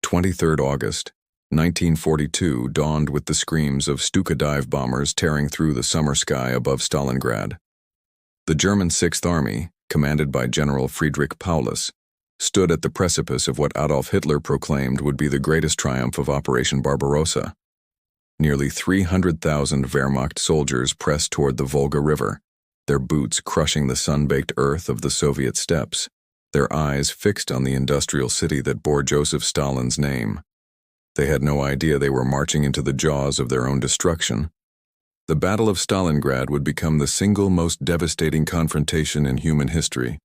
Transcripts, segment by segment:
23rd August, 1942 dawned with the screams of Stuka dive bombers tearing through the summer sky above Stalingrad. The German Sixth Army, commanded by General Friedrich Paulus, stood at the precipice of what Adolf Hitler proclaimed would be the greatest triumph of Operation Barbarossa. Nearly 300,000 Wehrmacht soldiers pressed toward the Volga River, their boots crushing the sun-baked earth of the Soviet steppes, their eyes fixed on the industrial city that bore Joseph Stalin's name. They had no idea they were marching into the jaws of their own destruction. The Battle of Stalingrad would become the single most devastating confrontation in human history,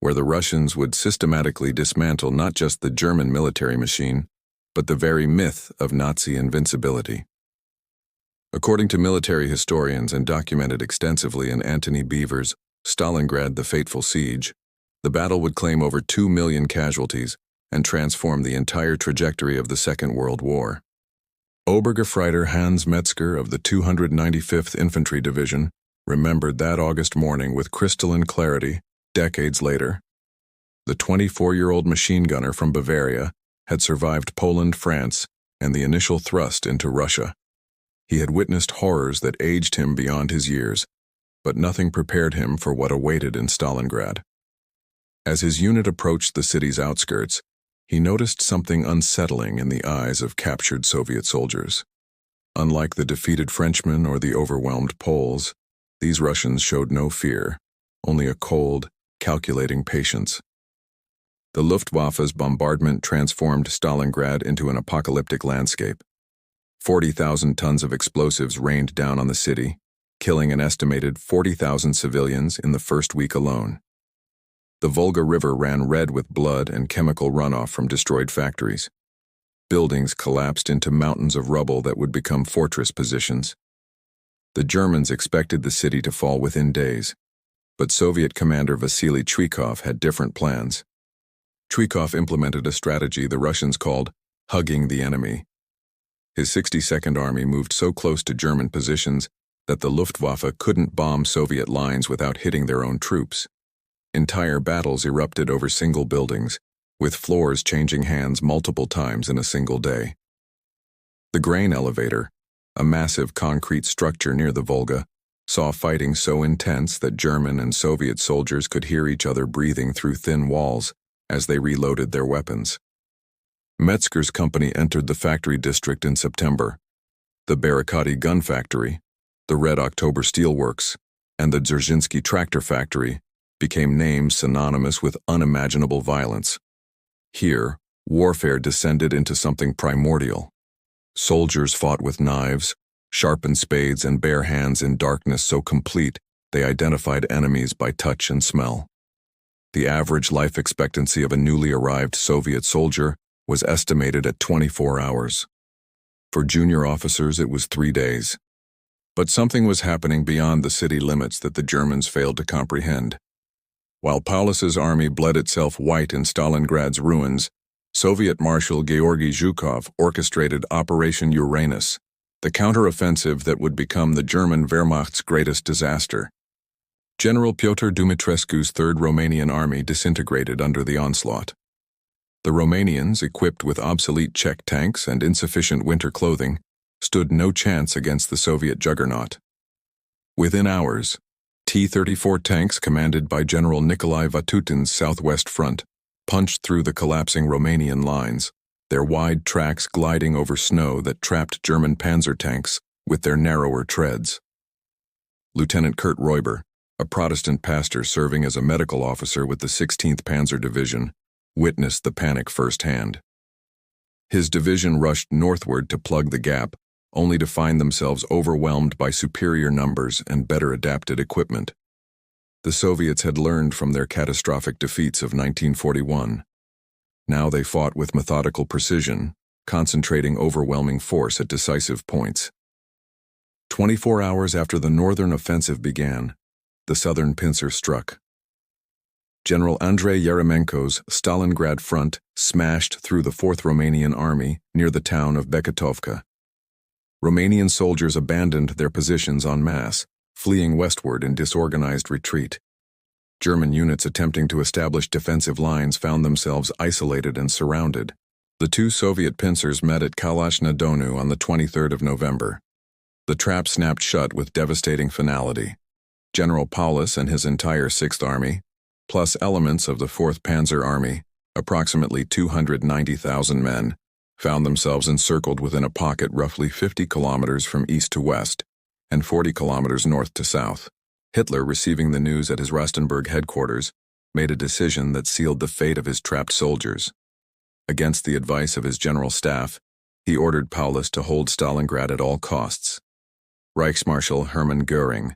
where the Russians would systematically dismantle not just the German military machine, but the very myth of Nazi invincibility. According to military historians and documented extensively in Antony Beevor's Stalingrad: The Fateful Siege, the battle would claim over 2 million casualties and transform the entire trajectory of the Second World War. Obergefreiter Hans Metzger of the 295th Infantry Division remembered that August morning with crystalline clarity decades later. The 24-year-old machine gunner from Bavaria had survived Poland, France, and the initial thrust into Russia. He had witnessed horrors that aged him beyond his years, but nothing prepared him for what awaited in Stalingrad. As his unit approached the city's outskirts, he noticed something unsettling in the eyes of captured Soviet soldiers. Unlike the defeated Frenchmen or the overwhelmed Poles, these Russians showed no fear, only a cold, calculating patience. The Luftwaffe's bombardment transformed Stalingrad into an apocalyptic landscape. 40,000 tons of explosives rained down on the city, killing an estimated 40,000 civilians in the first week alone. The Volga River ran red with blood and chemical runoff from destroyed factories. Buildings collapsed into mountains of rubble that would become fortress positions. The Germans expected the city to fall within days, but Soviet commander Vasily Chuikov had different plans. Chuikov implemented a strategy the Russians called hugging the enemy. His 62nd Army moved so close to German positions that the Luftwaffe couldn't bomb Soviet lines without hitting their own troops. Entire battles erupted over single buildings, with floors changing hands multiple times in a single day. The grain elevator, a massive concrete structure near the Volga, saw fighting so intense that German and Soviet soldiers could hear each other breathing through thin walls as they reloaded their weapons. Metzger's company entered the factory district in September. The Barikady gun factory, the Red October steelworks, and the Dzerzhinsky tractor factory became names synonymous with unimaginable violence. Here, warfare descended into something primordial. Soldiers fought with knives, sharpened spades, and bare hands in darkness so complete they identified enemies by touch and smell. The average life expectancy of a newly arrived Soviet soldier was estimated at 24 hours. For junior officers, it was 3 days. But something was happening beyond the city limits that the Germans failed to comprehend. While Paulus's army bled itself white in Stalingrad's ruins, Soviet Marshal Georgy Zhukov orchestrated Operation Uranus, the counteroffensive that would become the German Wehrmacht's greatest disaster. General Pyotr Dumitrescu's Third Romanian Army disintegrated under the onslaught. The Romanians, equipped with obsolete Czech tanks and insufficient winter clothing, stood no chance against the Soviet juggernaut. Within hours, T-34 tanks commanded by General Nicolae Vatutin's Southwest Front punched through the collapsing Romanian lines, their wide tracks gliding over snow that trapped German panzer tanks with their narrower treads. Lieutenant Kurt Reuber, a Protestant pastor serving as a medical officer with the 16th Panzer Division, witnessed the panic firsthand. His division rushed northward to plug the gap, only to find themselves overwhelmed by superior numbers and better adapted equipment. The Soviets had learned from their catastrophic defeats of 1941. Now they fought with methodical precision, concentrating overwhelming force at decisive points. 24 hours after the northern offensive began, the southern pincer struck. General Andrei Yeremenko's Stalingrad front smashed through the 4th Romanian Army near the town of Beketovka. Romanian soldiers abandoned their positions en masse, fleeing westward in disorganized retreat. German units attempting to establish defensive lines found themselves isolated and surrounded. The two Soviet pincers met at Kalashna-Donu on the 23rd of November. The trap snapped shut with devastating finality. General Paulus and his entire 6th Army, plus elements of the 4th Panzer Army, approximately 290,000 men, found themselves encircled within a pocket roughly 50 kilometers from east to west and 40 kilometers north to south. Hitler, receiving the news at his Rastenburg headquarters, made a decision that sealed the fate of his trapped soldiers. Against the advice of his general staff, he ordered Paulus to hold Stalingrad at all costs. Reichsmarschall Hermann Göring,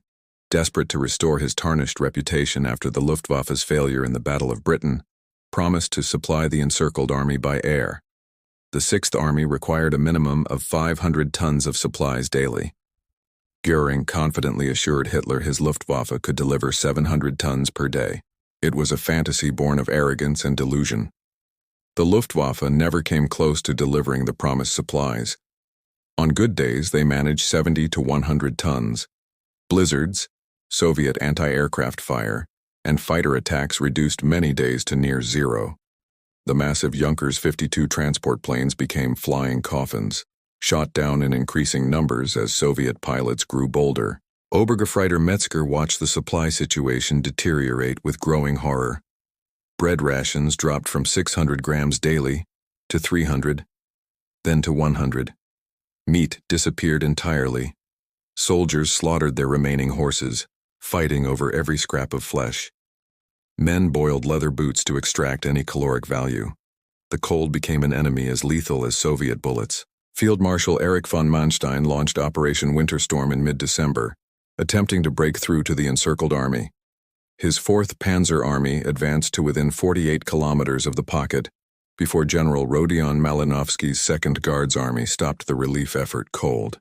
desperate to restore his tarnished reputation after the Luftwaffe's failure in the Battle of Britain, promised to supply the encircled army by air. The 6th Army required a minimum of 500 tons of supplies daily. Göring confidently assured Hitler his Luftwaffe could deliver 700 tons per day. It was a fantasy born of arrogance and delusion. The Luftwaffe never came close to delivering the promised supplies. On good days, they managed 70 to 100 tons. Blizzards, Soviet anti-aircraft fire, and fighter attacks reduced many days to near zero. The massive Junkers 52 transport planes became flying coffins, shot down in increasing numbers as Soviet pilots grew bolder. Obergefreiter Metzger watched the supply situation deteriorate with growing horror. Bread rations dropped from 600 grams daily to 300, then to 100. Meat disappeared entirely. Soldiers slaughtered their remaining horses, fighting over every scrap of flesh. Men boiled leather boots to extract any caloric value. The cold became an enemy as lethal as Soviet bullets. Field Marshal Erich von Manstein launched Operation Winterstorm in mid-December, attempting to break through to the encircled army. His 4th Panzer Army advanced to within 48 kilometers of the pocket before General Rodion Malinovsky's 2nd Guards Army stopped the relief effort cold.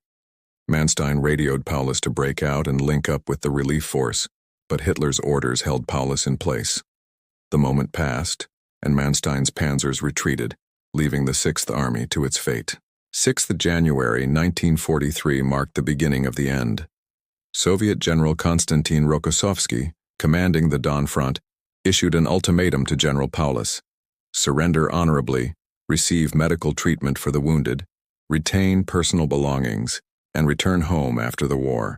Manstein radioed Paulus to break out and link up with the relief force, but Hitler's orders held Paulus in place. The moment passed, and Manstein's panzers retreated, leaving the 6th Army to its fate. 6th January 1943 marked the beginning of the end. Soviet General Konstantin Rokossovsky, commanding the Don Front, issued an ultimatum to General Paulus: surrender honorably, receive medical treatment for the wounded, retain personal belongings, and return home after the war.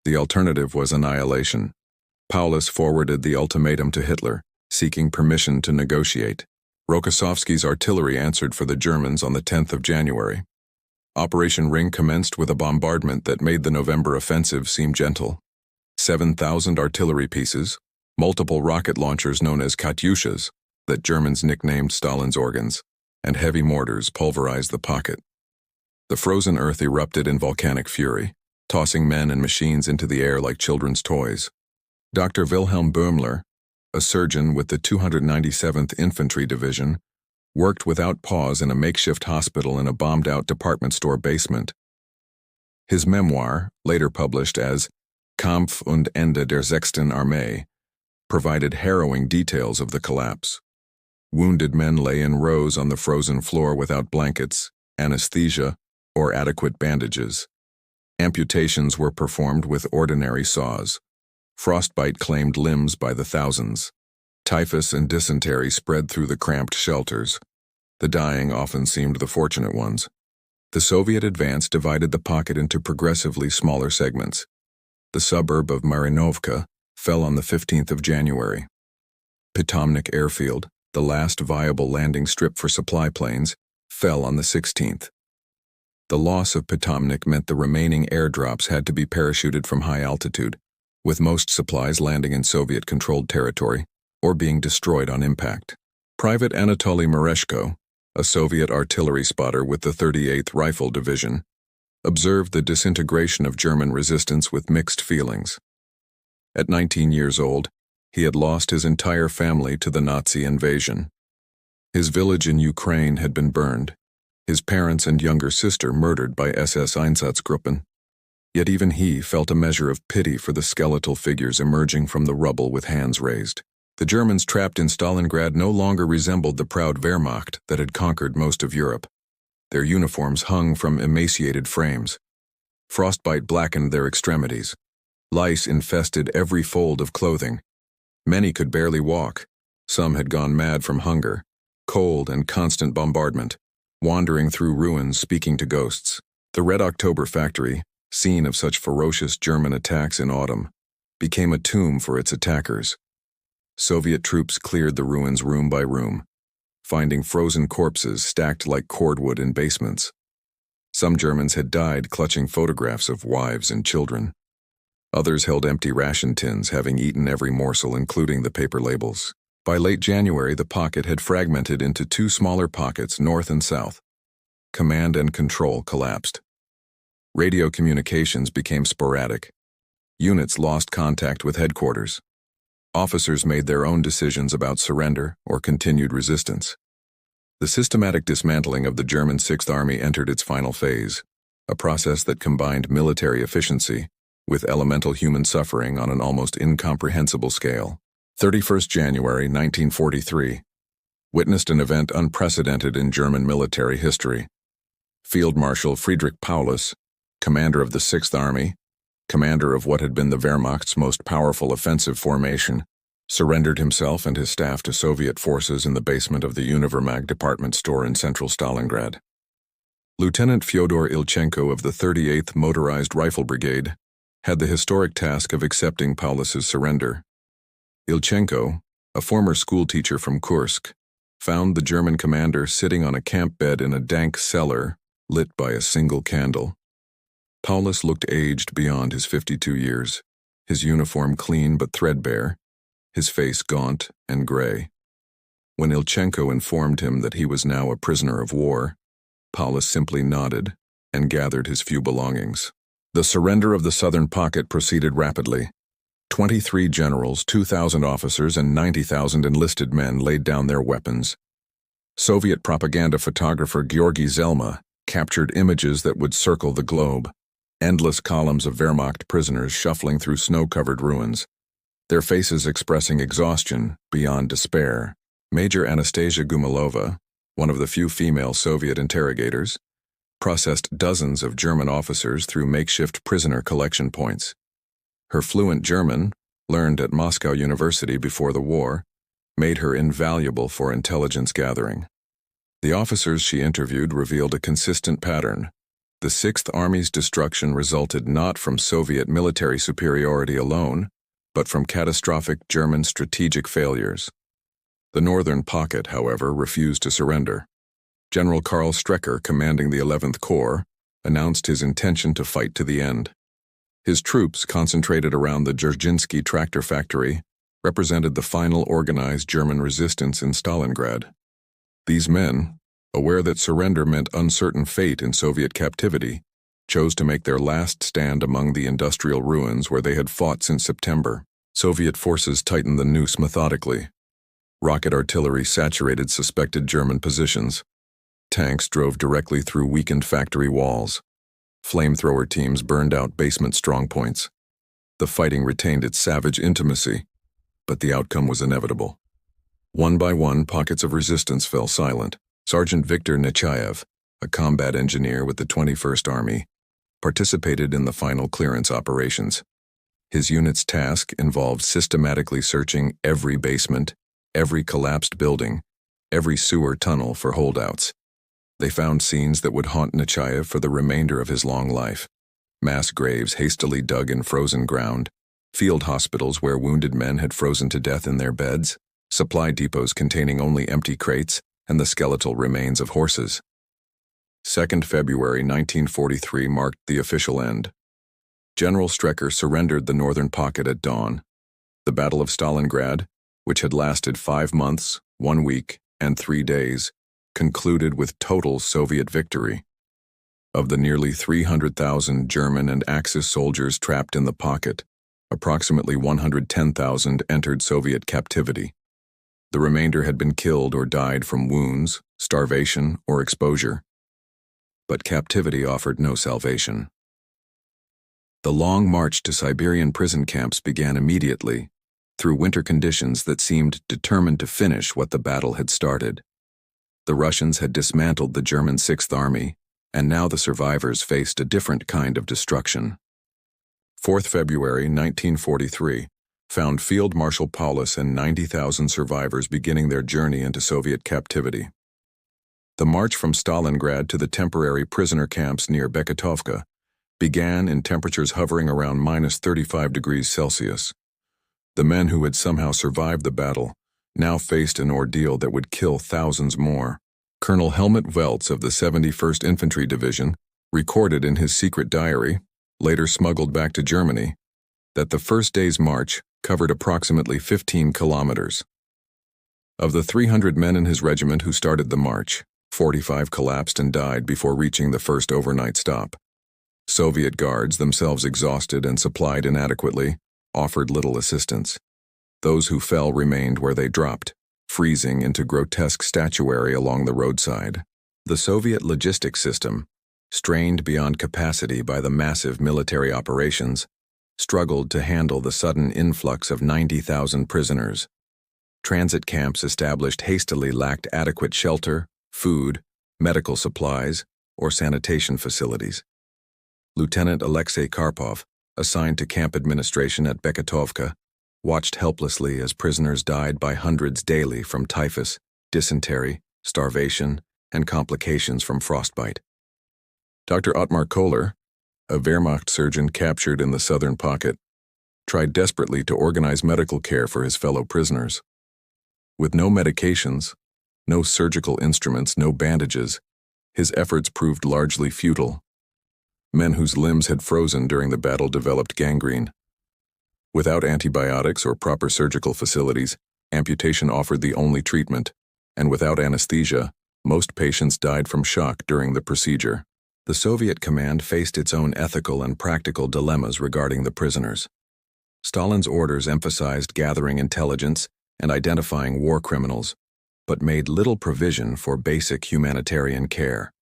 The alternative was annihilation. Paulus forwarded the ultimatum to Hitler, seeking permission to negotiate. Rokossovsky's artillery answered for the Germans on the 10th of January. Operation Ring commenced with a bombardment that made the November offensive seem gentle. 7,000 artillery pieces, multiple rocket launchers known as Katyushas, that Germans nicknamed Stalin's organs, and heavy mortars pulverized the pocket. The frozen earth erupted in volcanic fury, tossing men and machines into the air like children's toys. Dr. Wilhelm Böhmler, a surgeon with the 297th Infantry Division, worked without pause in a makeshift hospital in a bombed-out department store basement. His memoir, later published as Kampf und Ende der 6. Armee, provided harrowing details of the collapse. Wounded men lay in rows on the frozen floor without blankets, anesthesia, or adequate bandages. Amputations were performed with ordinary saws. Frostbite claimed limbs by the thousands. Typhus and dysentery spread through the cramped shelters. The dying often seemed the fortunate ones. The Soviet advance divided the pocket into progressively smaller segments. The suburb of Marinovka fell on the 15th of January. Pitomnik Airfield, the last viable landing strip for supply planes, fell on the 16th. The loss of Pitomnik meant the remaining airdrops had to be parachuted from high altitude, with most supplies landing in Soviet-controlled territory or being destroyed on impact. Private Anatoly Mereshko, a Soviet artillery spotter with the 38th Rifle Division, observed the disintegration of German resistance with mixed feelings. At 19 years old, he had lost his entire family to the Nazi invasion. His village in Ukraine had been burned, his parents and younger sister murdered by SS Einsatzgruppen. Yet even he felt a measure of pity for the skeletal figures emerging from the rubble with hands raised. The Germans trapped in Stalingrad no longer resembled the proud Wehrmacht that had conquered most of Europe. Their uniforms hung from emaciated frames. Frostbite blackened their extremities. Lice infested every fold of clothing. Many could barely walk. Some had gone mad from hunger, cold, and constant bombardment. wandering through ruins speaking to ghosts. The Red October factory, scene of such ferocious German attacks in autumn, became a tomb for its attackers. Soviet troops cleared the ruins room by room, finding frozen corpses stacked like cordwood in basements. Some Germans had died clutching photographs of wives and children. Others held empty ration tins, having eaten every morsel, including the paper labels. By late January, the pocket had fragmented into two smaller pockets, north and south. Command and control collapsed. Radio communications became sporadic. Units lost contact with headquarters. Officers made their own decisions about surrender or continued resistance. The systematic dismantling of the German Sixth Army entered its final phase, a process that combined military efficiency with elemental human suffering on an almost incomprehensible scale. 31st January 1943 witnessed an event unprecedented in German military history. Field Marshal Friedrich Paulus, commander of the Sixth Army, commander of what had been the Wehrmacht's most powerful offensive formation, surrendered himself and his staff to Soviet forces in the basement of the Univermag department store in central Stalingrad. Lieutenant Fyodor Ilchenko of the 38th Motorized Rifle Brigade had the historic task of accepting Paulus's surrender. Ilchenko, a former schoolteacher from Kursk, found the German commander sitting on a camp bed in a dank cellar lit by a single candle. Paulus looked aged beyond his 52 years, his uniform clean but threadbare, his face gaunt and gray. When Ilchenko informed him that he was now a prisoner of war, Paulus simply nodded and gathered his few belongings. The surrender of the southern pocket proceeded rapidly. 23 generals, 2,000 officers, and 90,000 enlisted men laid down their weapons. Soviet propaganda photographer Georgy Zelma captured images that would circle the globe, endless columns of Wehrmacht prisoners shuffling through snow-covered ruins, their faces expressing exhaustion beyond despair. Major Anastasia Gumilova, one of the few female Soviet interrogators, processed dozens of German officers through makeshift prisoner collection points. Her fluent German, learned at Moscow University before the war, made her invaluable for intelligence gathering. The officers she interviewed revealed a consistent pattern. The Sixth Army's destruction resulted not from Soviet military superiority alone, but from catastrophic German strategic failures. The northern pocket, however, refused to surrender. General Karl Strecker, commanding the 11th Corps, announced his intention to fight to the end. His troops, concentrated around the Dzerzhinsky tractor factory, represented the final organized German resistance in Stalingrad. These men, aware that surrender meant uncertain fate in Soviet captivity, chose to make their last stand among the industrial ruins where they had fought since September. Soviet forces tightened the noose methodically. Rocket artillery saturated suspected German positions. Tanks drove directly through weakened factory walls. Flamethrower teams burned out basement strongpoints. The fighting retained its savage intimacy, but the outcome was inevitable. One by one, pockets of resistance fell silent. Sergeant Viktor Nechayev, a combat engineer with the 21st Army, participated in the final clearance operations. His unit's task involved systematically searching every basement, every collapsed building, every sewer tunnel for holdouts. They found scenes that would haunt Nechayev for the remainder of his long life. Mass graves hastily dug in frozen ground, field hospitals where wounded men had frozen to death in their beds, supply depots containing only empty crates, and the skeletal remains of horses. 2nd February 1943 marked the official end. General Strecker surrendered the northern pocket at dawn. The Battle of Stalingrad, which had lasted 5 months, 1 week, and 3 days, concluded with total Soviet victory. Of the nearly 300,000 German and Axis soldiers trapped in the pocket, approximately 110,000 entered Soviet captivity. The remainder had been killed or died from wounds, starvation, or exposure. But captivity offered no salvation. The long march to Siberian prison camps began immediately, through winter conditions that seemed determined to finish what the battle had started. The Russians had dismantled the German Sixth Army, and now the survivors faced a different kind of destruction. 4th February 1943 found Field Marshal Paulus and 90,000 survivors beginning their journey into Soviet captivity. The march from Stalingrad to the temporary prisoner camps near Beketovka began in temperatures hovering around -35 degrees Celsius. The men who had somehow survived the battle now faced an ordeal that would kill thousands more. Colonel Helmut Welz of the 71st Infantry Division recorded in his secret diary, later smuggled back to Germany, that the first day's march covered approximately 15 kilometers. Of the 300 men in his regiment who started the march, 45 collapsed and died before reaching the first overnight stop. Soviet guards, themselves exhausted and supplied inadequately, offered little assistance. Those who fell remained where they dropped, freezing into grotesque statuary along the roadside. The Soviet logistics system, strained beyond capacity by the massive military operations, struggled to handle the sudden influx of 90,000 prisoners. Transit camps established hastily lacked adequate shelter, food, medical supplies, or sanitation facilities. Lieutenant Alexei Karpov, assigned to camp administration at Beketovka, watched helplessly as prisoners died by hundreds daily from typhus, dysentery, starvation, and complications from frostbite. Dr. Ottmar Kohler, a Wehrmacht surgeon captured in the southern pocket, tried desperately to organize medical care for his fellow prisoners. With no medications, no surgical instruments, no bandages, his efforts proved largely futile. Men whose limbs had frozen during the battle developed gangrene. Without antibiotics or proper surgical facilities, amputation offered the only treatment, and without anesthesia, most patients died from shock during the procedure. The Soviet command faced its own ethical and practical dilemmas regarding the prisoners. Stalin's orders emphasized gathering intelligence and identifying war criminals, but made little provision for basic humanitarian care.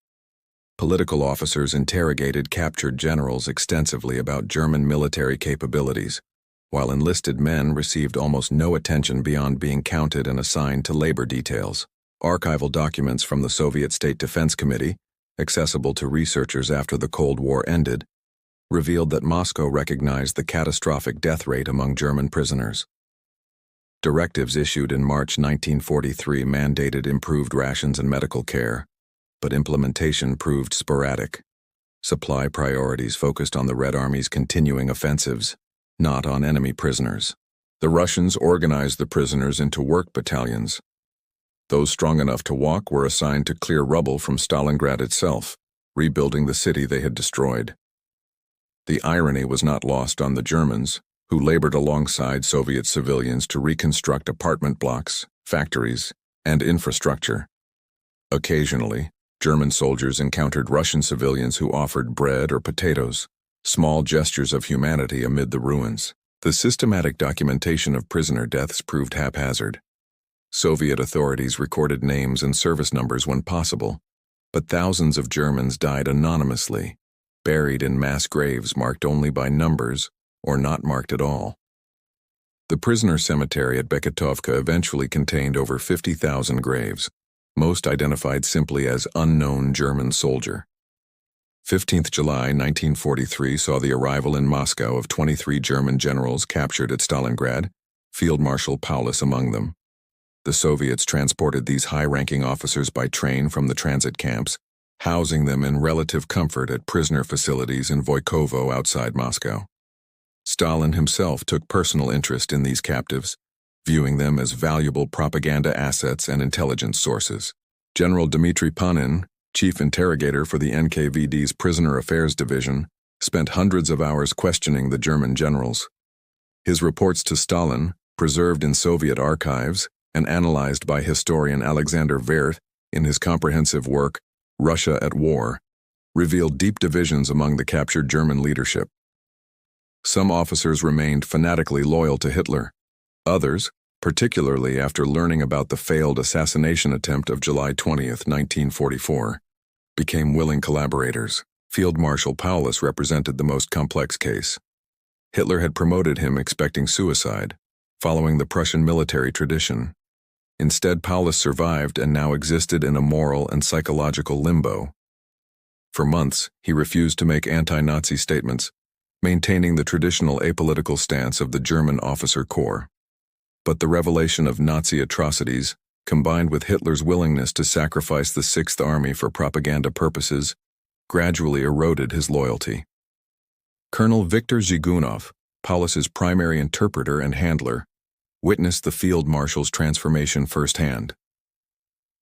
Political officers interrogated captured generals extensively about German military capabilities, while enlisted men received almost no attention beyond being counted and assigned to labor details. Archival documents from the Soviet State Defense Committee, accessible to researchers after the Cold War ended, revealed that Moscow recognized the catastrophic death rate among German prisoners. Directives issued in March 1943 mandated improved rations and medical care, but implementation proved sporadic. Supply priorities focused on the Red Army's continuing offensives, not on enemy prisoners. The Russians organized the prisoners into work battalions. Those strong enough to walk were assigned to clear rubble from Stalingrad itself, rebuilding the city they had destroyed. The irony was not lost on the Germans, who labored alongside Soviet civilians to reconstruct apartment blocks, factories, and infrastructure. Occasionally, German soldiers encountered Russian civilians who offered bread or potatoes, small gestures of humanity amid the ruins. The systematic documentation of prisoner deaths proved haphazard. Soviet authorities recorded names and service numbers when possible, but thousands of Germans died anonymously, buried in mass graves marked only by numbers or not marked at all. The prisoner cemetery at Beketovka eventually contained over 50,000 graves, most identified simply as unknown German soldier. 15th July 1943 saw the arrival in Moscow of 23 German generals captured at Stalingrad, Field Marshal Paulus among them. The Soviets transported these high-ranking officers by train from the transit camps, housing them in relative comfort at prisoner facilities in Voykovo outside Moscow. Stalin himself took personal interest in these captives, viewing them as valuable propaganda assets and intelligence sources. General Dmitry Panin, chief interrogator for the NKVD's Prisoner Affairs Division, spent hundreds of hours questioning the German generals. His reports to Stalin, preserved in Soviet archives and analyzed by historian Alexander Werth in his comprehensive work, Russia at War, revealed deep divisions among the captured German leadership. Some officers remained fanatically loyal to Hitler. Others, particularly after learning about the failed assassination attempt of July 20, 1944, became willing collaborators. Field Marshal Paulus represented the most complex case. Hitler had promoted him expecting suicide, following the Prussian military tradition. Instead, Paulus survived and now existed in a moral and psychological limbo. For months, he refused to make anti-Nazi statements, maintaining the traditional apolitical stance of the German officer corps. But the revelation of Nazi atrocities combined with Hitler's willingness to sacrifice the Sixth Army for propaganda purposes, gradually eroded his loyalty. Colonel Viktor Zhigunov, Paulus's primary interpreter and handler, witnessed the field marshal's transformation firsthand.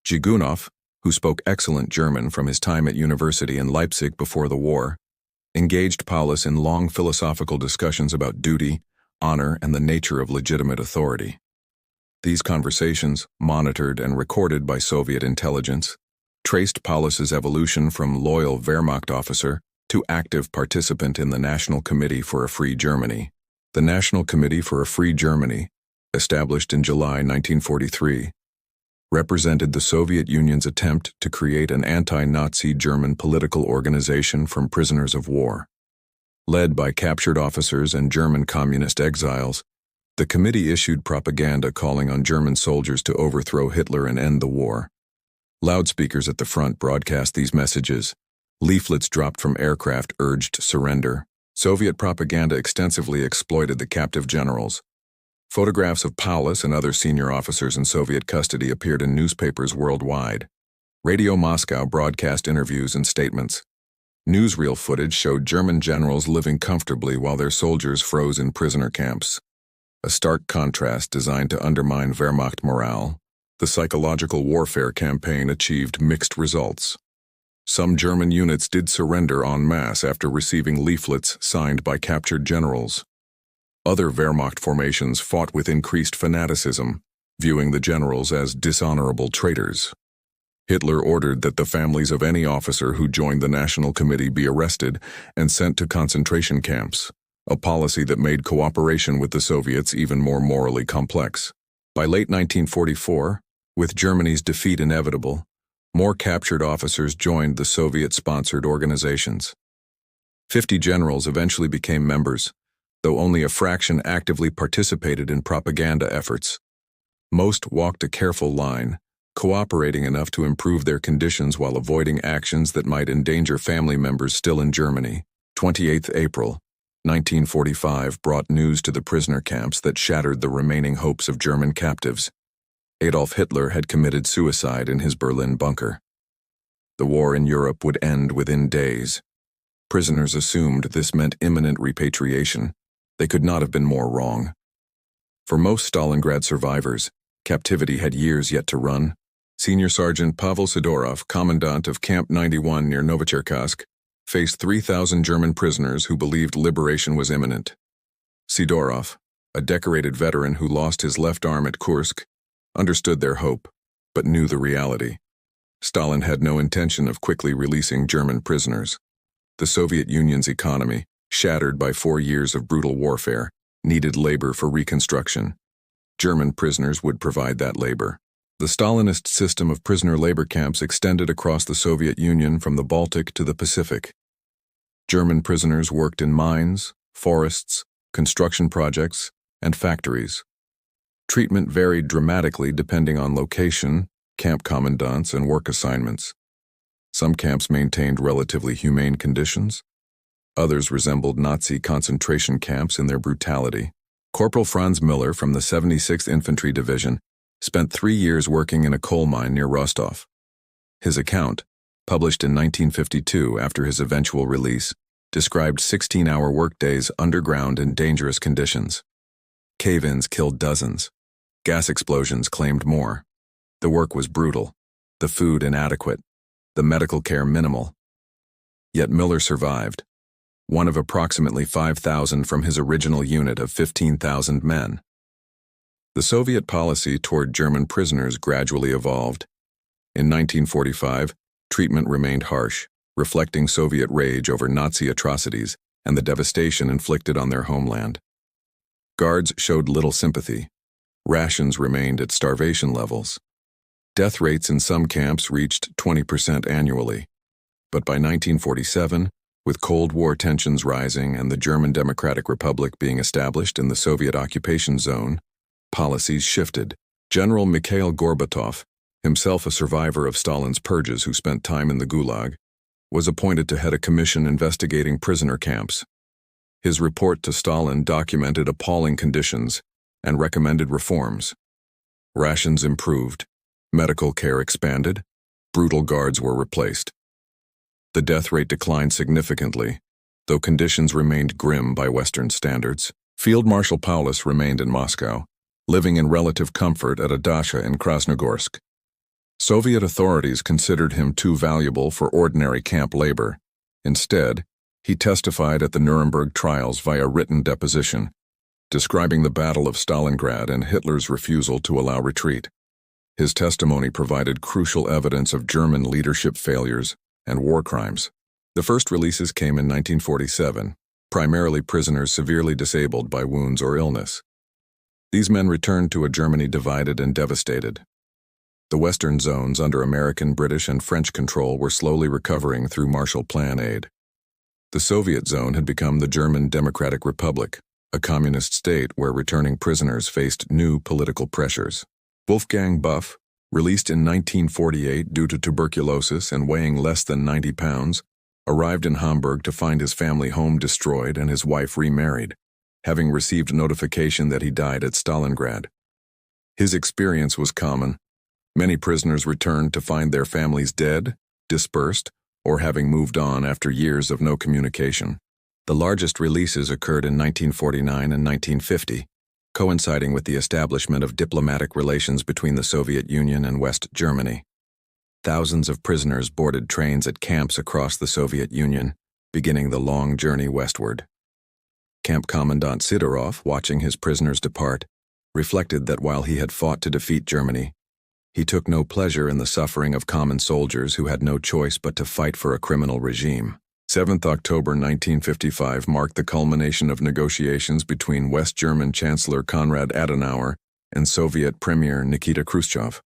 Zhigunov, who spoke excellent German from his time at university in Leipzig before the war, engaged Paulus in long philosophical discussions about duty, honor, and the nature of legitimate authority. These conversations, monitored and recorded by Soviet intelligence, traced Paulus's evolution from loyal Wehrmacht officer to active participant in the National Committee for a Free Germany. The National Committee for a Free Germany, established in July 1943, represented the Soviet Union's attempt to create an anti-Nazi German political organization from prisoners of war. Led by captured officers and German communist exiles, the committee issued propaganda calling on German soldiers to overthrow Hitler and end the war. Loudspeakers at the front broadcast these messages. Leaflets dropped from aircraft urged surrender. Soviet propaganda extensively exploited the captive generals. Photographs of Paulus and other senior officers in Soviet custody appeared in newspapers worldwide. Radio Moscow broadcast interviews and statements. Newsreel footage showed German generals living comfortably while their soldiers froze in prisoner camps. A stark contrast designed to undermine Wehrmacht morale, the psychological warfare campaign achieved mixed results. Some German units did surrender en masse after receiving leaflets signed by captured generals. Other Wehrmacht formations fought with increased fanaticism, viewing the generals as dishonorable traitors. Hitler ordered that the families of any officer who joined the National Committee be arrested and sent to concentration camps, a policy that made cooperation with the Soviets even more morally complex. By late 1944, with Germany's defeat inevitable, more captured officers joined the Soviet-sponsored organizations. 50 generals eventually became members, though only a fraction actively participated in propaganda efforts. Most walked a careful line, cooperating enough to improve their conditions while avoiding actions that might endanger family members still in Germany. 28 April, 1945 brought news to the prisoner camps that shattered the remaining hopes of German captives. Adolf Hitler had committed suicide in his Berlin bunker. The war in Europe would end within days. Prisoners assumed this meant imminent repatriation. They could not have been more wrong. For most Stalingrad survivors, captivity had years yet to run. Senior Sergeant Pavel Sidorov, commandant of Camp 91 near Novocherkassk, faced 3,000 German prisoners who believed liberation was imminent. Sidorov, a decorated veteran who lost his left arm at Kursk, understood their hope, but knew the reality. Stalin had no intention of quickly releasing German prisoners. The Soviet Union's economy, shattered by 4 years of brutal warfare, needed labor for reconstruction. German prisoners would provide that labor. The Stalinist system of prisoner labor camps extended across the Soviet Union from the Baltic to the Pacific. German prisoners worked in mines, forests, construction projects, and factories. Treatment varied dramatically depending on location, camp commandants, and work assignments. Some camps maintained relatively humane conditions. Others resembled Nazi concentration camps in their brutality. Corporal Franz Miller from the 76th Infantry Division spent 3 years working in a coal mine near Rostov. His account, published in 1952 after his eventual release, described 16-hour workdays underground in dangerous conditions. Cave-ins killed dozens. Gas explosions claimed more. The work was brutal, the food inadequate, the medical care minimal. Yet Miller survived, one of approximately 5,000 from his original unit of 15,000 men. The Soviet policy toward German prisoners gradually evolved. In 1945, treatment remained harsh, reflecting Soviet rage over Nazi atrocities and the devastation inflicted on their homeland. Guards showed little sympathy. Rations remained at starvation levels. Death rates in some camps reached 20% annually. But by 1947, with Cold War tensions rising and the German Democratic Republic being established in the Soviet occupation zone, policies shifted. General Mikhail Gorbatov, himself a survivor of Stalin's purges who spent time in the Gulag, was appointed to head a commission investigating prisoner camps. His report to Stalin documented appalling conditions and recommended reforms. Rations improved, Medical care expanded. Brutal guards were replaced. The death rate declined significantly, though conditions remained grim by Western standards. Field Marshal Paulus remained in Moscow, living in relative comfort at a dacha in Krasnogorsk. Soviet authorities considered him too valuable for ordinary camp labor. Instead, he testified at the Nuremberg trials via written deposition, describing the Battle of Stalingrad and Hitler's refusal to allow retreat. His testimony provided crucial evidence of German leadership failures and war crimes. The first releases came in 1947, primarily prisoners severely disabled by wounds or illness. These men returned to a Germany divided and devastated. The Western zones under American, British, and French control were slowly recovering through Marshall Plan aid. The Soviet zone had become the German Democratic Republic, a communist state where returning prisoners faced new political pressures. Wolfgang Buff, released in 1948 due to tuberculosis and weighing less than 90 pounds, arrived in Hamburg to find his family home destroyed and his wife remarried, having received notification that he died at Stalingrad. His experience was common. Many prisoners returned to find their families dead, dispersed, or having moved on after years of no communication. The largest releases occurred in 1949 and 1950, coinciding with the establishment of diplomatic relations between the Soviet Union and West Germany. Thousands of prisoners boarded trains at camps across the Soviet Union, beginning the long journey westward. Camp Commandant Sidorov, watching his prisoners depart, reflected that while he had fought to defeat Germany, he took no pleasure in the suffering of common soldiers who had no choice but to fight for a criminal regime. 7th October 1955 marked the culmination of negotiations between West German Chancellor Konrad Adenauer and Soviet Premier Nikita Khrushchev.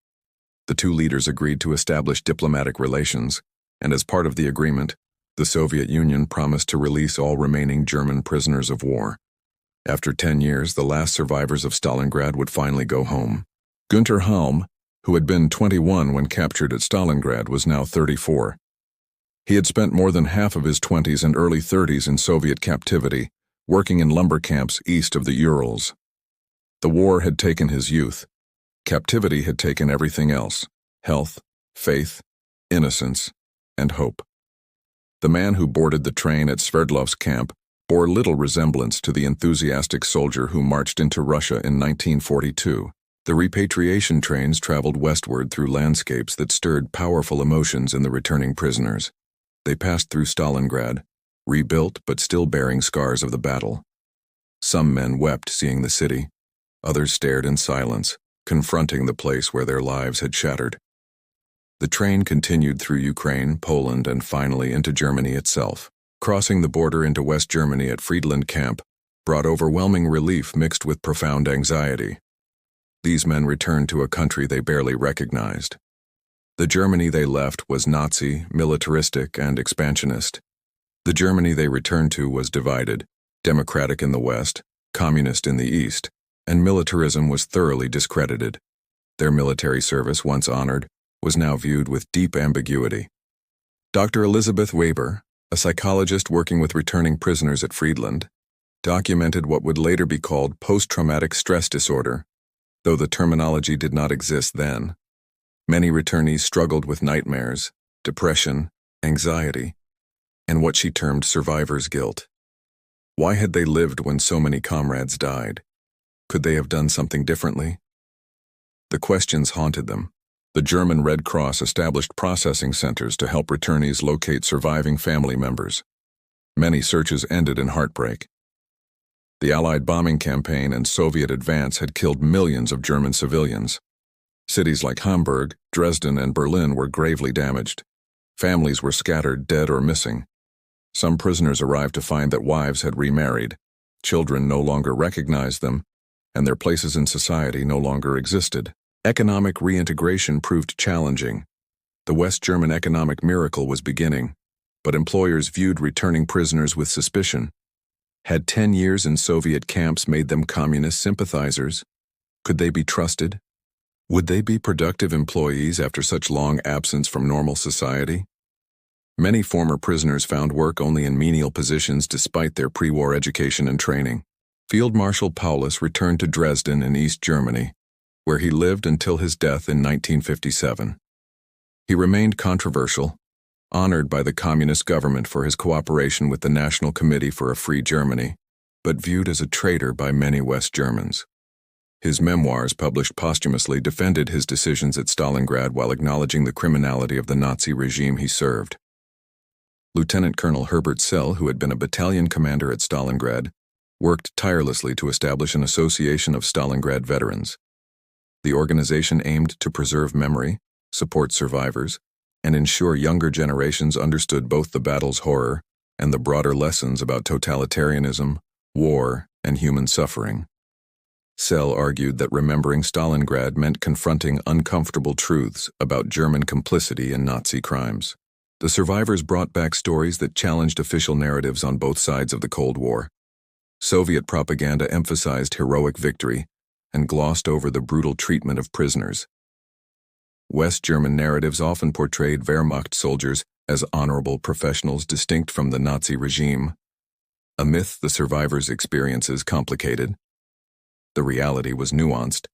The two leaders agreed to establish diplomatic relations, and as part of the agreement, the Soviet Union promised to release all remaining German prisoners of war. After 10 years, the last survivors of Stalingrad would finally go home. Günter Halm, who had been 21 when captured at Stalingrad, was now 34. He had spent more than half of his 20s and early 30s in Soviet captivity, working in lumber camps east of the Urals. The war had taken his youth. Captivity had taken everything else: health, faith, innocence, and hope. The man who boarded the train at Sverdlovsk camp bore little resemblance to the enthusiastic soldier who marched into Russia in 1942. The repatriation trains traveled westward through landscapes that stirred powerful emotions in the returning prisoners. They passed through Stalingrad, rebuilt but still bearing scars of the battle. Some men wept seeing the city. Others stared in silence, confronting the place where their lives had shattered. The train continued through Ukraine, Poland, and finally into Germany itself. Crossing the border into West Germany at Friedland Camp brought overwhelming relief mixed with profound anxiety. These men returned to a country they barely recognized. The Germany they left was Nazi, militaristic, and expansionist. The Germany they returned to was divided, democratic in the West, communist in the East, and militarism was thoroughly discredited. Their military service, once honored, was now viewed with deep ambiguity. Dr. Elizabeth Weber, a psychologist working with returning prisoners at Friedland, documented what would later be called post-traumatic stress disorder, though the terminology did not exist then. Many returnees struggled with nightmares, depression, anxiety, and what she termed survivor's guilt. Why had they lived when so many comrades died? Could they have done something differently? The questions haunted them. The German Red Cross established processing centers to help returnees locate surviving family members. Many searches ended in heartbreak. The Allied bombing campaign and Soviet advance had killed millions of German civilians. Cities like Hamburg, Dresden, and Berlin were gravely damaged. Families were scattered, dead or missing. Some prisoners arrived to find that wives had remarried, children no longer recognized them, and their places in society no longer existed. Economic reintegration proved challenging. The West German economic miracle was beginning, but employers viewed returning prisoners with suspicion. Had 10 years in Soviet camps made them communist sympathizers? Could they be trusted? Would they be productive employees after such long absence from normal society? Many former prisoners found work only in menial positions despite their pre-war education and training. Field Marshal Paulus returned to Dresden in East Germany, where he lived until his death in 1957. He remained controversial, honored by the communist government for his cooperation with the National Committee for a Free Germany, but viewed as a traitor by many West Germans. His memoirs, published posthumously, defended his decisions at Stalingrad while acknowledging the criminality of the Nazi regime he served. Lieutenant Colonel Herbert Sell, who had been a battalion commander at Stalingrad, worked tirelessly to establish an association of Stalingrad veterans. The organization aimed to preserve memory, support survivors, and ensure younger generations understood both the battle's horror and the broader lessons about totalitarianism, war, and human suffering. Sell argued that remembering Stalingrad meant confronting uncomfortable truths about German complicity in Nazi crimes. The survivors brought back stories that challenged official narratives on both sides of the Cold War. Soviet propaganda emphasized heroic victory and glossed over the brutal treatment of prisoners. West German narratives often portrayed Wehrmacht soldiers as honorable professionals distinct from the Nazi regime, a myth the survivors' experiences complicated. The reality was nuanced.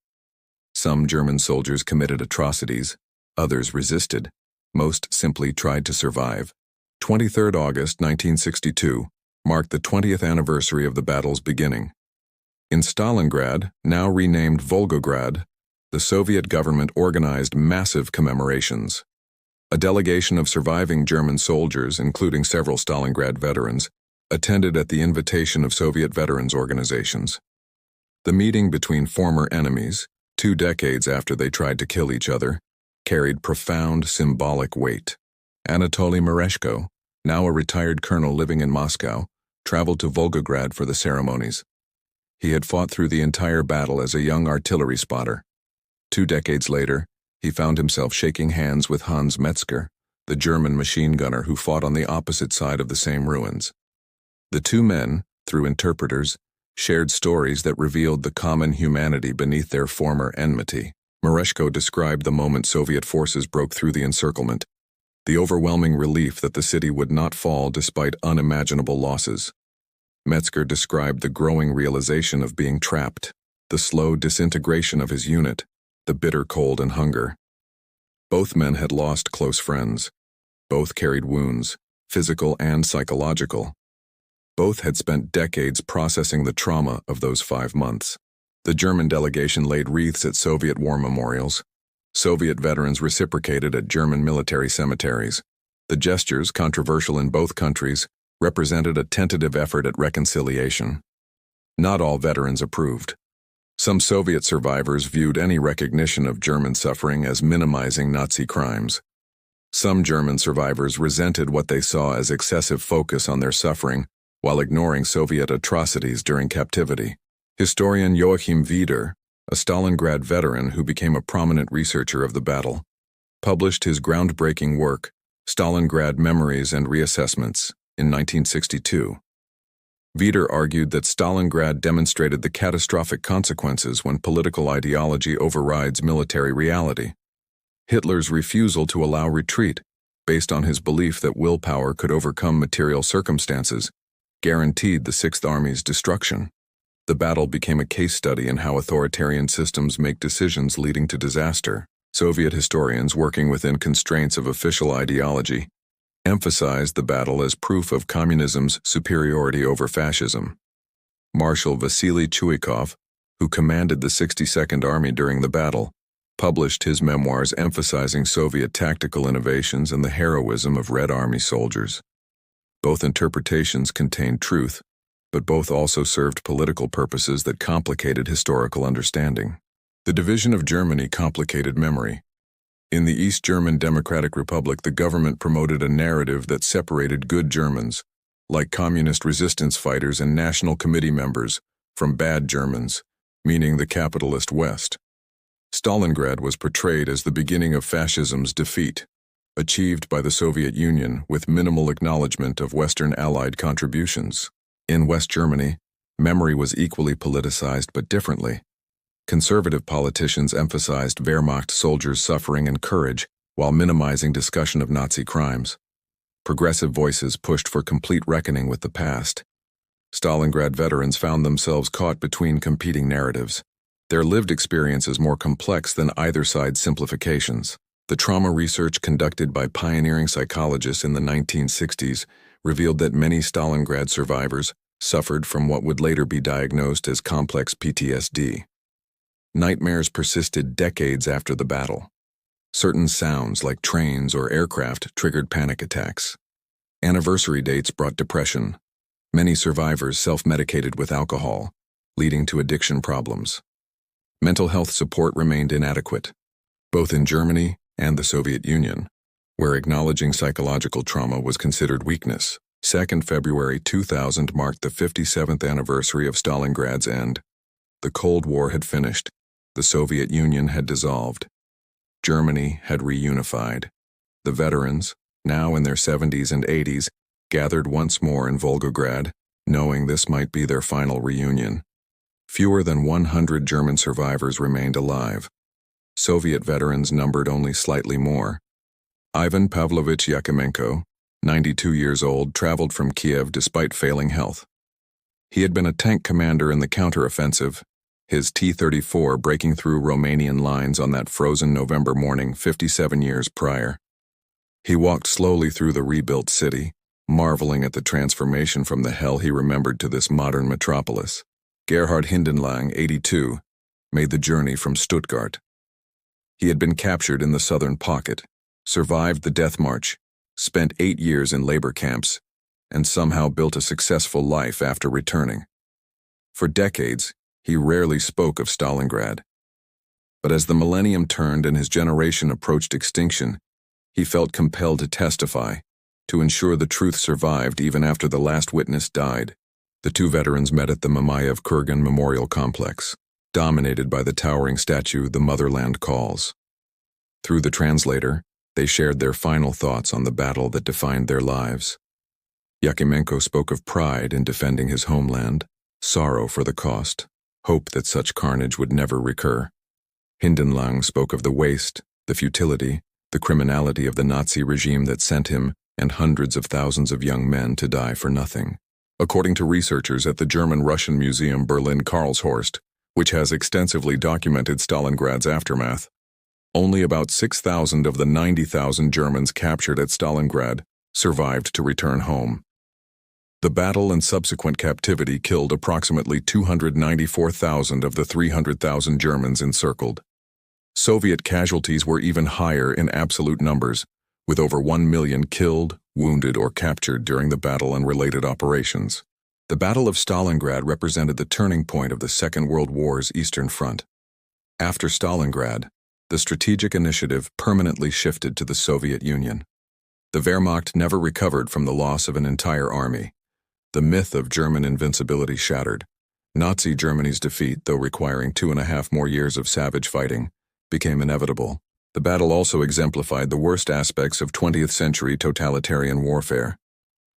Some German soldiers committed atrocities, others resisted, most simply tried to survive. 23 August 1962 marked the 20th anniversary of the battle's beginning. In Stalingrad, now renamed Volgograd, the Soviet government organized massive commemorations. A delegation of surviving German soldiers, including several Stalingrad veterans, attended at the invitation of Soviet veterans organizations. The meeting between former enemies, 2 decades after they tried to kill each other, carried profound symbolic weight. Anatoly Mereshko, now a retired colonel living in Moscow, traveled to Volgograd for the ceremonies. He had fought through the entire battle as a young artillery spotter. 2 decades later, he found himself shaking hands with Hans Metzger, the German machine gunner who fought on the opposite side of the same ruins. The two men, through interpreters, shared stories that revealed the common humanity beneath their former enmity. Mereshko described the moment Soviet forces broke through the encirclement, the overwhelming relief that the city would not fall despite unimaginable losses. Metzger described the growing realization of being trapped, the slow disintegration of his unit, the bitter cold and hunger. Both men had lost close friends. Both carried wounds, physical and psychological. Both had spent decades processing the trauma of those 5 months. The German delegation laid wreaths at Soviet war memorials. Soviet veterans reciprocated at German military cemeteries. The gestures, controversial in both countries, represented a tentative effort at reconciliation. Not all veterans approved. Some Soviet survivors viewed any recognition of German suffering as minimizing Nazi crimes. Some German survivors resented what they saw as excessive focus on their suffering while ignoring Soviet atrocities during captivity. Historian Joachim Wieder, a Stalingrad veteran who became a prominent researcher of the battle, published his groundbreaking work, Stalingrad Memories and Reassessments, in 1962. Wieder argued that Stalingrad demonstrated the catastrophic consequences when political ideology overrides military reality. Hitler's refusal to allow retreat, based on his belief that willpower could overcome material circumstances, guaranteed the Sixth Army's destruction. The battle became a case study in how authoritarian systems make decisions leading to disaster. Soviet historians, working within constraints of official ideology, emphasized the battle as proof of communism's superiority over fascism. Marshal Vasily Chuikov, who commanded the 62nd Army during the battle, published his memoirs emphasizing Soviet tactical innovations and the heroism of Red Army soldiers. Both interpretations contained truth, but both also served political purposes that complicated historical understanding. The division of Germany complicated memory. In the East German Democratic Republic, the government promoted a narrative that separated good Germans, like communist resistance fighters and National Committee members, from bad Germans, meaning the capitalist West. Stalingrad was portrayed as the beginning of fascism's defeat, achieved by the Soviet Union with minimal acknowledgement of Western Allied contributions. In West Germany, memory was equally politicized but differently. Conservative politicians emphasized Wehrmacht soldiers' suffering and courage while minimizing discussion of Nazi crimes. Progressive voices pushed for complete reckoning with the past. Stalingrad veterans found themselves caught between competing narratives. Their lived experience is more complex than either side's simplifications. The trauma research conducted by pioneering psychologists in the 1960s revealed that many Stalingrad survivors suffered from what would later be diagnosed as complex PTSD. Nightmares persisted decades after the battle. Certain sounds, like trains or aircraft, triggered panic attacks. Anniversary dates brought depression. Many survivors self-medicated with alcohol, leading to addiction problems. Mental health support remained inadequate, both in Germany and the Soviet Union, where acknowledging psychological trauma was considered weakness. 2 February 2000 marked the 57th anniversary of Stalingrad's end. The Cold War had finished. The Soviet Union had dissolved. Germany had reunified. The veterans, now in their 70s and 80s, gathered once more in Volgograd, knowing this might be their final reunion. Fewer than 100 German survivors remained alive. Soviet veterans numbered only slightly more. Ivan Pavlovich Yakimenko, 92 years old, traveled from Kiev despite failing health. He had been a tank commander in the counteroffensive, his T-34 breaking through Romanian lines on that frozen November morning 57 years prior. He walked slowly through the rebuilt city, marveling at the transformation from the hell he remembered to this modern metropolis. Gerhard Hindenlang, 82, made the journey from Stuttgart. He had been captured in the southern pocket, survived the death march, spent 8 years in labor camps, and somehow built a successful life after returning. For decades, he rarely spoke of Stalingrad. But as the millennium turned and his generation approached extinction, he felt compelled to testify, to ensure the truth survived even after the last witness died. The two veterans met at the Mamayev-Kurgan Memorial Complex, dominated by the towering statue "The Motherland Calls." Through the translator, they shared their final thoughts on the battle that defined their lives. Yakimenko spoke of pride in defending his homeland, sorrow for the cost, hope that such carnage would never recur. Hindenlang spoke of the waste, the futility, the criminality of the Nazi regime that sent him and hundreds of thousands of young men to die for nothing. According to researchers at the German-Russian Museum Berlin-Karlshorst, which has extensively documented Stalingrad's aftermath, only about 6,000 of the 90,000 Germans captured at Stalingrad survived to return home. The battle and subsequent captivity killed approximately 294,000 of the 300,000 Germans encircled. Soviet casualties were even higher in absolute numbers, with over 1 million killed, wounded, or captured during the battle and related operations. The Battle of Stalingrad represented the turning point of the Second World War's Eastern Front. After Stalingrad, the strategic initiative permanently shifted to the Soviet Union. The Wehrmacht never recovered from the loss of an entire army. The myth of German invincibility shattered. Nazi Germany's defeat, though requiring 2.5 more years of savage fighting, became inevitable. The battle also exemplified the worst aspects of 20th century totalitarian warfare.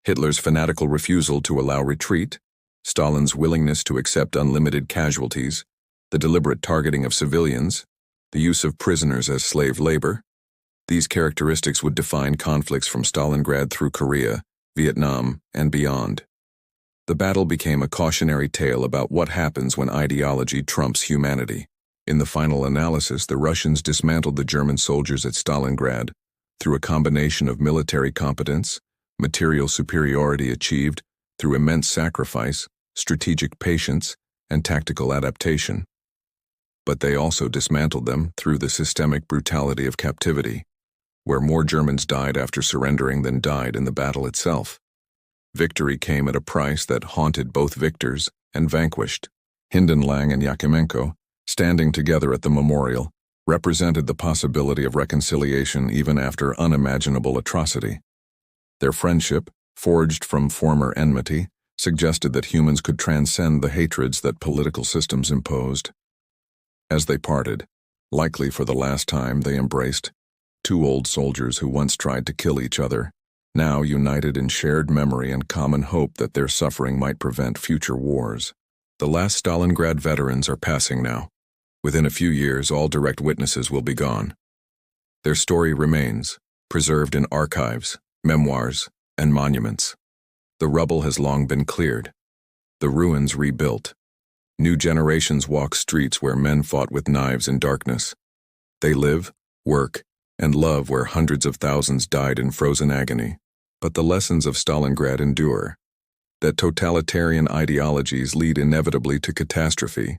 Hitler's fanatical refusal to allow retreat, Stalin's willingness to accept unlimited casualties, the deliberate targeting of civilians, the use of prisoners as slave labor. These characteristics would define conflicts from Stalingrad through Korea, Vietnam, and beyond. The battle became a cautionary tale about what happens when ideology trumps humanity. In the final analysis, the Russians dismantled the German soldiers at Stalingrad through a combination of military competence, material superiority achieved through immense sacrifice, strategic patience, and tactical adaptation. But they also dismantled them through the systemic brutality of captivity, where more Germans died after surrendering than died in the battle itself. Victory came at a price that haunted both victors and vanquished. Hindenlang and Yakimenko, standing together at the memorial, represented the possibility of reconciliation even after unimaginable atrocity. Their friendship, forged from former enmity, suggested that humans could transcend the hatreds that political systems imposed. As they parted, likely for the last time, they embraced two old soldiers who once tried to kill each other, now united in shared memory and common hope that their suffering might prevent future wars. The last Stalingrad veterans are passing now. Within a few years, all direct witnesses will be gone. Their story remains, preserved in archives, memoirs, and monuments. The rubble has long been cleared, the ruins rebuilt. New generations walk streets where men fought with knives in darkness. They live, work, and love where hundreds of thousands died in frozen agony. But the lessons of Stalingrad endure. That totalitarian ideologies lead inevitably to catastrophe.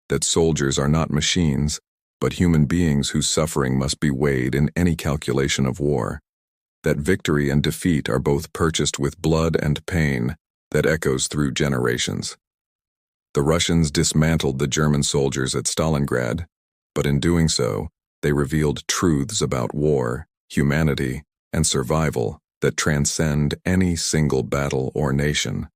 That soldiers are not machines, but human beings whose suffering must be weighed in any calculation of war. That victory and defeat are both purchased with blood and pain that echoes through generations. The Russians dismantled the German soldiers at Stalingrad, but in doing so, they revealed truths about war, humanity, and survival that transcend any single battle or nation.